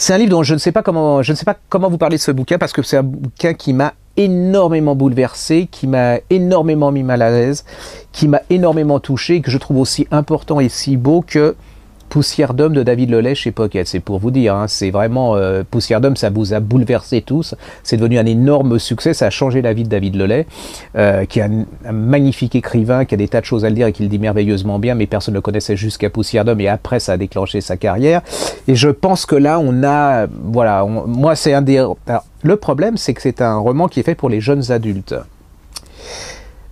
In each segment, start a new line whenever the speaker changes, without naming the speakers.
C'est un livre dont je ne sais pas comment vous parler de ce bouquin, parce que c'est un bouquin qui m'a énormément bouleversé, qui m'a énormément mis mal à l'aise, qui m'a énormément touché, et que je trouve aussi important et si beau que Poussière d'homme de David Lelay chez Pocket. C'est pour vous dire, hein, c'est vraiment Poussière d'homme, ça vous a bouleversé tous. C'est devenu un énorme succès, ça a changé la vie de David Lelay, qui est un magnifique écrivain, qui a des tas de choses à le dire et qui le dit merveilleusement bien, mais personne ne le connaissait jusqu'à Poussière d'homme, et après ça a déclenché sa carrière. Et je pense que là, on a, voilà, moi c'est un des... Alors, le problème, c'est que c'est un roman qui est fait pour les jeunes adultes.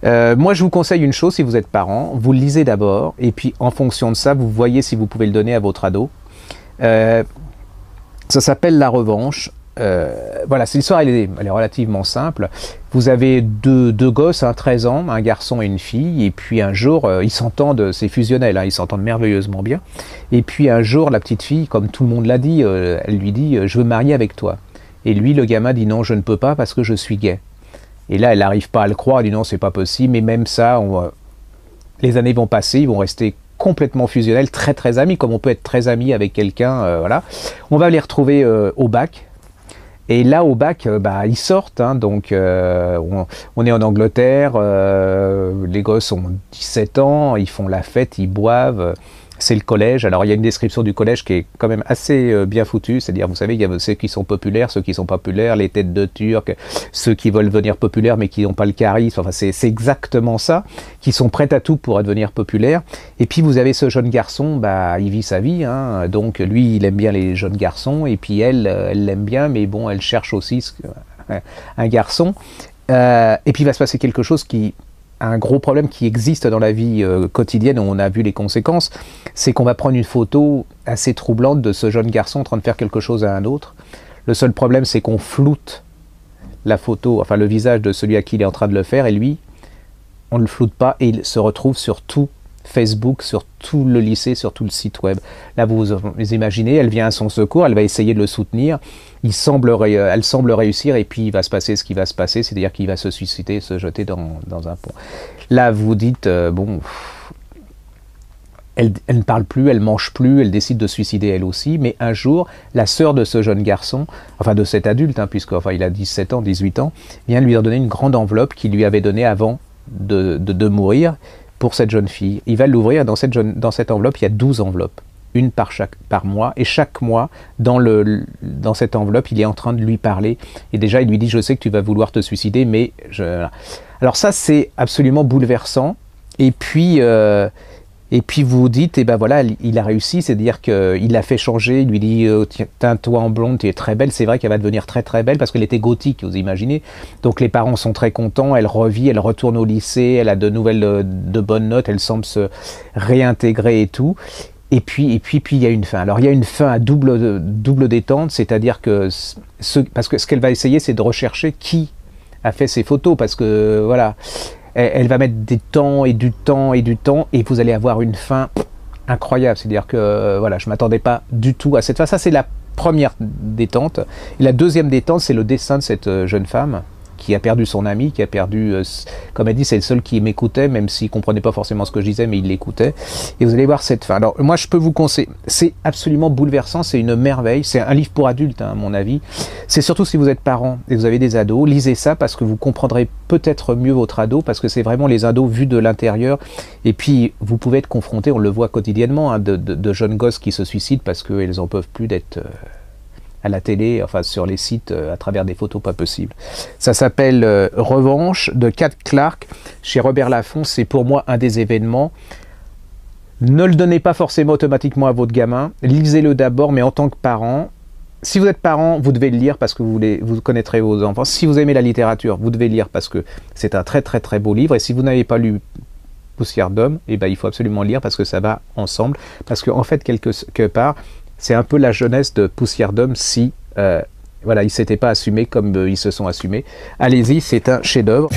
Moi je vous conseille une chose, si vous êtes parent, vous le lisez d'abord, et puis en fonction de ça, vous voyez si vous pouvez le donner à votre ado. Ça s'appelle La Revanche. Voilà, l'histoire elle est relativement simple. Vous avez deux gosses, 13 ans, un garçon et une fille, et puis un jour, ils s'entendent, c'est fusionnel, hein, ils s'entendent merveilleusement bien. Et puis un jour, la petite fille, comme tout le monde l'a dit, elle lui dit « je veux me marier avec toi ». Et lui, le gamin, dit « non, je ne peux pas parce que je suis gay ». Et là, elle n'arrive pas à le croire, elle dit non, c'est pas possible. Mais même ça, les années vont passer, ils vont rester complètement fusionnels, très très amis, comme on peut être très ami avec quelqu'un. Voilà. On va les retrouver au bac. Et là, au bac, ils sortent. Hein, donc, on est en Angleterre, les gosses ont 17 ans, ils font la fête, ils boivent. C'est le collège. Alors, il y a une description du collège qui est quand même assez bien foutue. C'est-à-dire, vous savez, il y a ceux qui sont populaires, ceux qui sont populaires, les têtes de Turcs, ceux qui veulent devenir populaires mais qui n'ont pas le charisme. Enfin, c'est exactement ça, qui sont prêts à tout pour devenir populaires. Et puis, vous avez ce jeune garçon, il vit sa vie. Hein, donc, lui, il aime bien les jeunes garçons. Et puis, elle l'aime bien, mais bon, elle cherche aussi un garçon. Et puis, il va se passer quelque chose un gros problème qui existe dans la vie quotidienne, où on a vu les conséquences, c'est qu'on va prendre une photo assez troublante de ce jeune garçon en train de faire quelque chose à un autre. Le seul problème, c'est qu'on floute la photo, enfin le visage de celui à qui il est en train de le faire, et lui, on ne le floute pas, et il se retrouve sur tout Facebook, sur tout le lycée, sur tout le site web. Là, vous imaginez, elle vient à son secours, elle va essayer de le soutenir, elle semble réussir, et puis il va se passer ce qui va se passer, c'est-à-dire qu'il va se suicider, se jeter dans un pont. Là, vous dites, bon, elle ne parle plus, elle mange plus, elle décide de se suicider elle aussi, mais un jour, la sœur de ce jeune garçon, enfin de cet adulte, hein, il a 17 ans, 18 ans, vient lui donner une grande enveloppe qu'il lui avait donnée avant de mourir, pour cette jeune fille. Il va l'ouvrir, dans cette enveloppe, il y a 12 enveloppes, une par mois, et chaque mois, dans cette enveloppe, il est en train de lui parler, et déjà il lui dit « je sais que tu vas vouloir te suicider, mais je... » Alors ça, c'est absolument bouleversant, et puis vous vous dites, et ben voilà, il a réussi, c'est-à-dire qu'il l'a fait changer, il lui dit teins-toi en blonde, tu es très belle. C'est vrai qu'elle va devenir très très belle parce qu'elle était gothique, vous imaginez. Donc les parents sont très contents, elle revit, elle retourne au lycée, elle a de bonnes notes, elle semble se réintégrer et tout. Et puis il y a une fin. Alors il y a une fin à double détente, c'est-à-dire parce que ce qu'elle va essayer, c'est de rechercher qui a fait ces photos, parce que voilà. Elle va mettre du temps, et vous allez avoir une fin incroyable. C'est-à-dire que voilà, je ne m'attendais pas du tout à cette fin. Ça, c'est la première détente. Et la deuxième détente, c'est le dessin de cette jeune femme qui a perdu son ami, qui a perdu, comme elle dit, c'est le seul qui m'écoutait, même s'il ne comprenait pas forcément ce que je disais, mais il l'écoutait. Et vous allez voir cette fin. Alors, moi, je peux vous conseiller, c'est absolument bouleversant, c'est une merveille, c'est un livre pour adultes, hein, à mon avis. C'est surtout si vous êtes parent et vous avez des ados, lisez ça parce que vous comprendrez peut-être mieux votre ado, parce que c'est vraiment les ados vus de l'intérieur. Et puis, vous pouvez être confronté, on le voit quotidiennement, hein, de jeunes gosses qui se suicident parce qu'elles n'en peuvent plus d'être... à la télé, enfin sur les sites, à travers des photos pas possibles. Ça s'appelle Revanche, de Kat Clark, chez Robert Laffont. C'est pour moi un des événements. Ne le donnez pas forcément automatiquement à votre gamin, lisez-le d'abord, mais en tant que parent. Si vous êtes parent, vous devez le lire parce que vous connaîtrez vos enfants. Si vous aimez la littérature, vous devez le lire parce que c'est un très très très beau livre. Et si vous n'avez pas lu Poussière d'homme, eh ben, il faut absolument le lire parce que ça va ensemble. Parce qu'en fait, quelque part, c'est un peu la jeunesse de Poussière d'homme si voilà, ils ne s'étaient pas assumés comme ils se sont assumés. Allez-y, c'est un chef-d'œuvre.